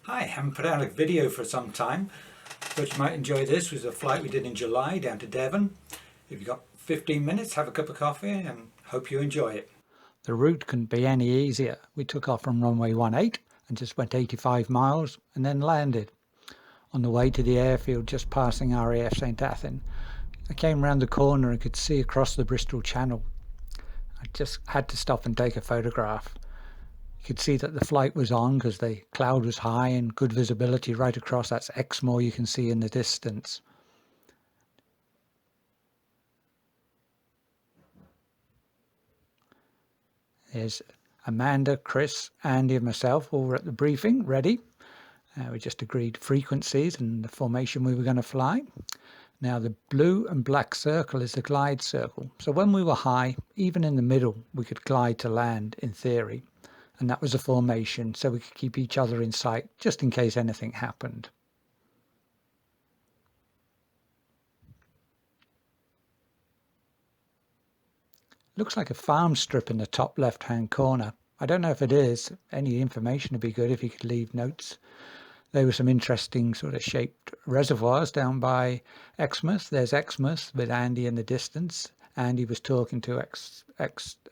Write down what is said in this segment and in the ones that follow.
Hi, haven't put out a video for some time. Thought you might enjoy this. It was a flight we did in July down to Devon. If you've got 15 minutes, have a cup of coffee and hope you enjoy it. The route couldn't be any easier. We took off from runway 18 and just went 85 miles and then landed. On the way to the airfield, just passing RAF St Athan, I came round the corner and could see across the Bristol Channel. I just had to stop and take a photograph. You could see that the flight was on because the cloud was high and good visibility right across. That's Exmoor you can see in the distance. There's Amanda, Chris, Andy and myself all were at the briefing, ready. We just agreed frequencies and the formation we were going to fly. Now the blue and black circle is the glide circle. So when we were high, even in the middle, we could glide to land in theory. And that was a formation so we could keep each other in sight just in case anything happened. Looks like a farm strip in the top left-hand corner. I don't know if it is. Any information would be good if you could leave notes. There were some interesting sort of shaped reservoirs down by Exmouth. There's Exmouth with Andy in the distance. Andy was talking to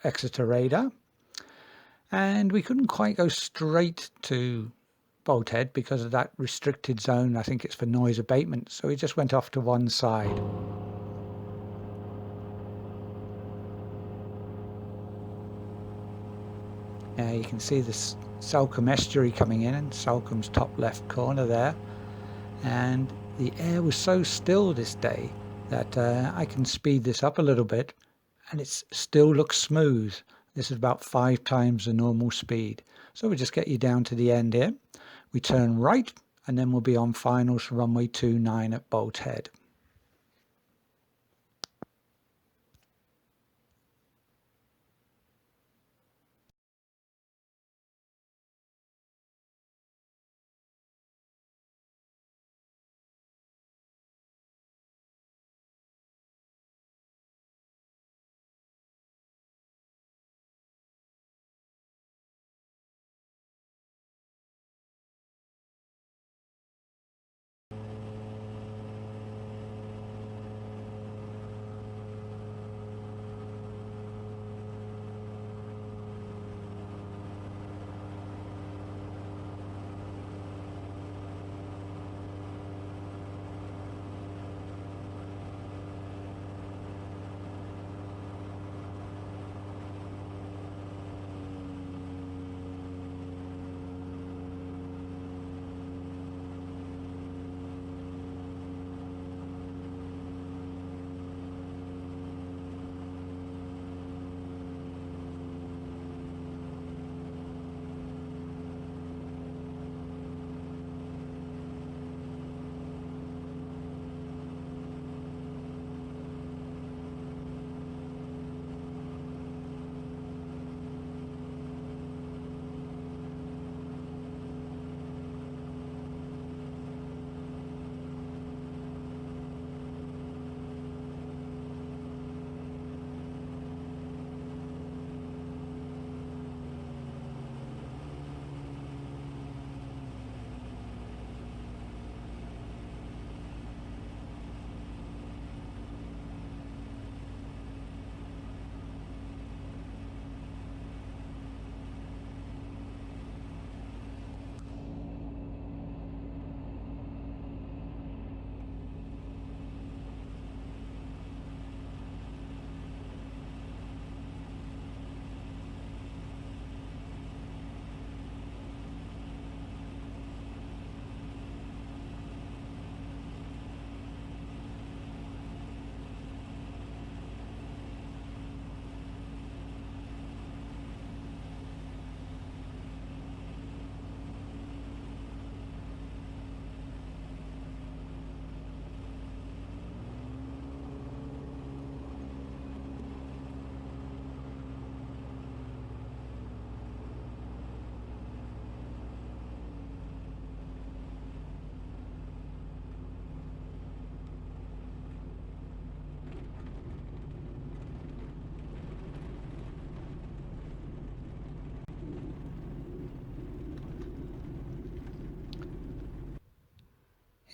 Exeter radar. And we couldn't quite go straight to Bolthead because of that restricted zone. I think it's for noise abatement. So we just went off to one side. Now you can see this Salcombe estuary coming in Salcombe's top left corner there. And the air was so still this day that I can speed this up a little bit and it still looks smooth. This is about 5 times the normal speed. So we'll just get you down to the end here. We turn right and then we'll be on finals for runway 29 at Bolthead.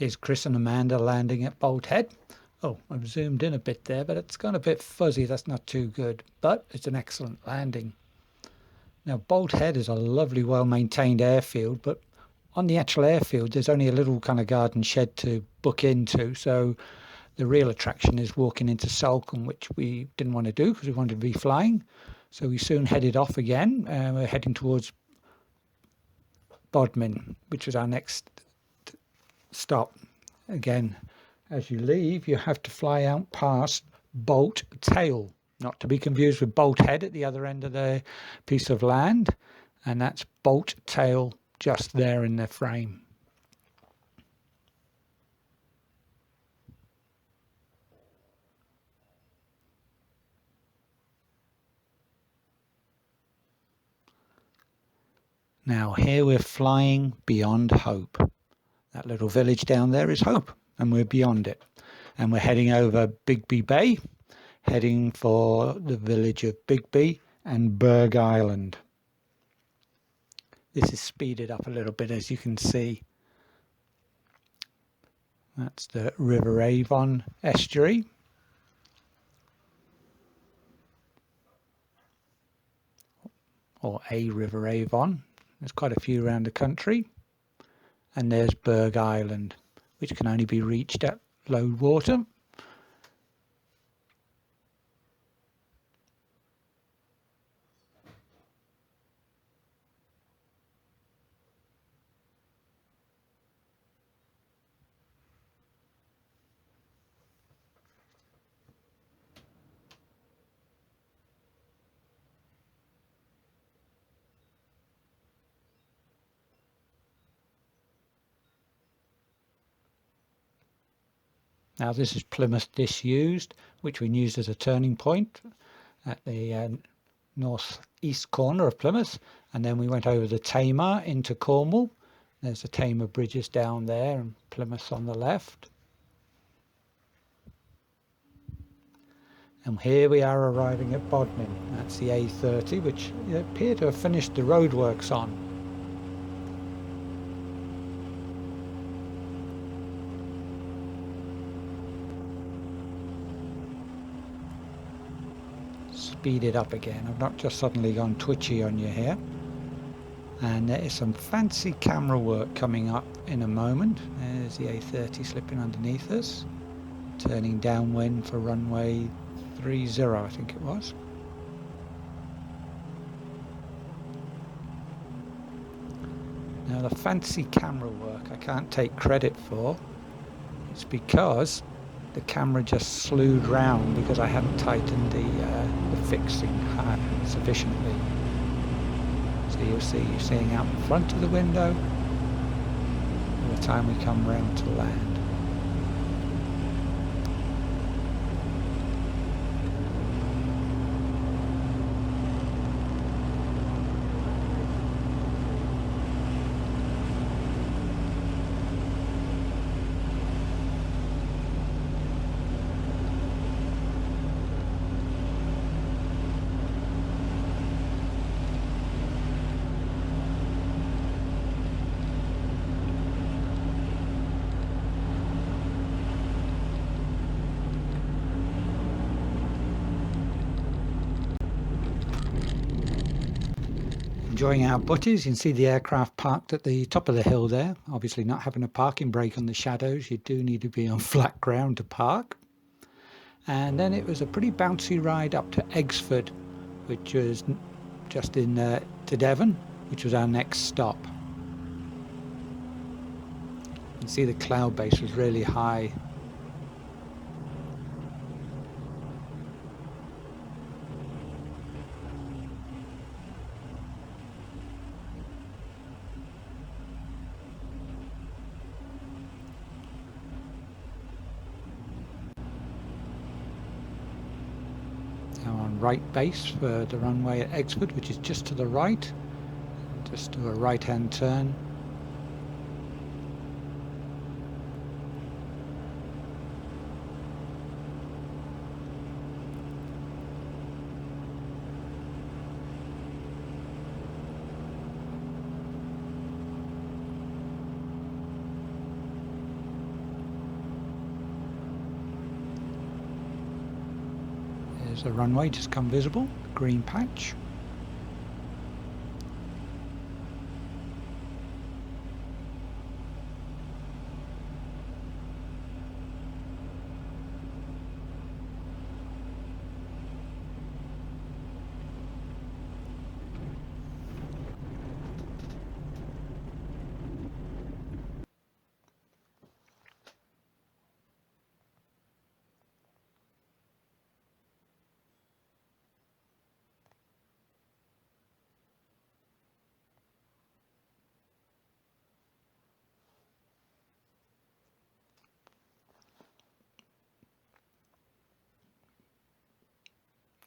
Here's Chris and Amanda landing at Bolt Head. Oh, I've zoomed in a bit there, but it's gone a bit fuzzy. That's not too good, but it's an excellent landing. Now, Bolt Head is a lovely, well-maintained airfield, but on the actual airfield, there's only a little kind of garden shed to book into, so the real attraction is walking into Salcombe, which we didn't want to do because we wanted to be flying. So we soon headed off again, and we're heading towards Bodmin, which was our next stop. Again, as you leave, you have to fly out past Bolt Tail, not to be confused with Bolt Head at the other end of the piece of land, and that's Bolt Tail just there in the frame. Now here we're flying beyond Hope. That little village down there is Hope, and we're beyond it. And we're heading over Bigby Bay, heading for the village of Bigby and Berg Island. This is speeded up a little bit, as you can see. That's the River Avon estuary. Or a River Avon. There's quite a few around the country. And there's Berg Island, which can only be reached at low water. Now this is Plymouth disused, which we used as a turning point at the north-east corner of Plymouth, and then we went over the Tamar into Cornwall. There's the Tamar bridges down there and Plymouth on the left. And here we are arriving at Bodmin. That's the A30, which they appear to have finished the roadworks on. Speed it up again. I've not just suddenly gone twitchy on you here. And there is some fancy camera work coming up in a moment. There's the A30 slipping underneath us, turning downwind for runway 30, I think it was. Now the fancy camera work I can't take credit for. It's because the camera just slewed round because I hadn't tightened the fixing sufficiently. So you're seeing out in front of the window by the time we come round to land. Enjoying our butties. You can see the aircraft parked at the top of the hill there. Obviously not having a parking brake on the shadows. You do need to be on flat ground to park. And then it was a pretty bouncy ride up to Eggsford, which was just in to Devon, which was our next stop. You can see the cloud base was really high. Now on right base for the runway at Eggsford, which is just to the right. Just do a right-hand turn. There's the runway just come visible, green patch.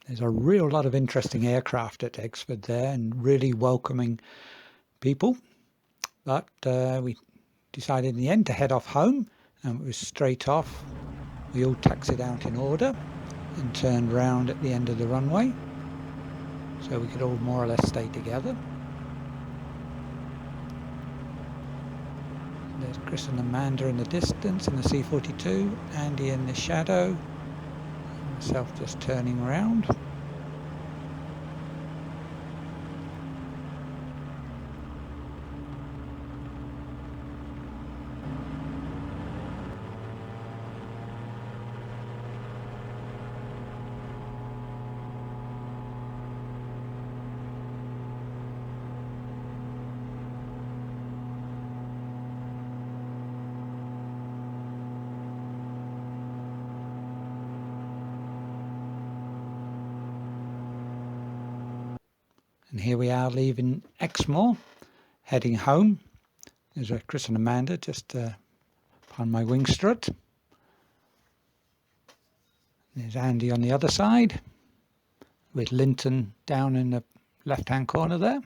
There's a real lot of interesting aircraft at Eggsford there and really welcoming people. But we decided in the end to head off home, and it was straight off. We all taxied out in order and turned round at the end of the runway so we could all more or less stay together. There's Chris and Amanda in the distance in the C-42, Andy in the shadow, myself just turning around. And here we are leaving Exmoor, heading home. There's Chris and Amanda just on my wing strut. There's Andy on the other side, with Linton down in the left-hand corner there.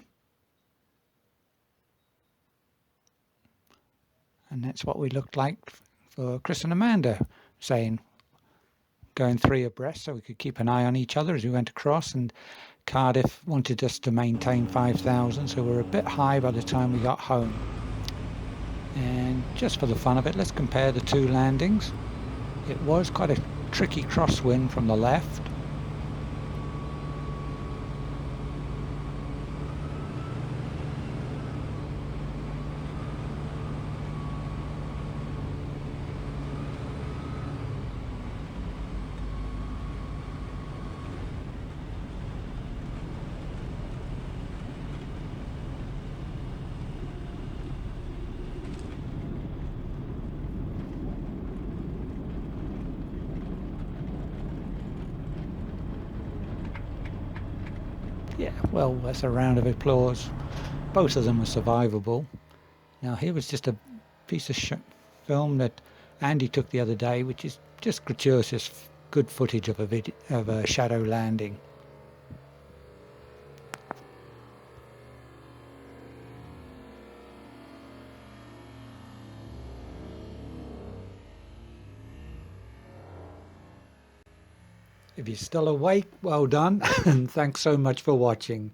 And that's what we looked like for Chris and Amanda, going 3 abreast so we could keep an eye on each other as we went across. And Cardiff wanted us to maintain 5,000, so we were a bit high by the time we got home. And just for the fun of it, let's compare the 2 landings. It was quite a tricky crosswind from the left. Yeah, well, that's a round of applause. Both of them were survivable. Now, here was just a piece of film that Andy took the other day, which is just gratuitous, good footage of a shadow landing. If you're still awake, well done, and thanks so much for watching.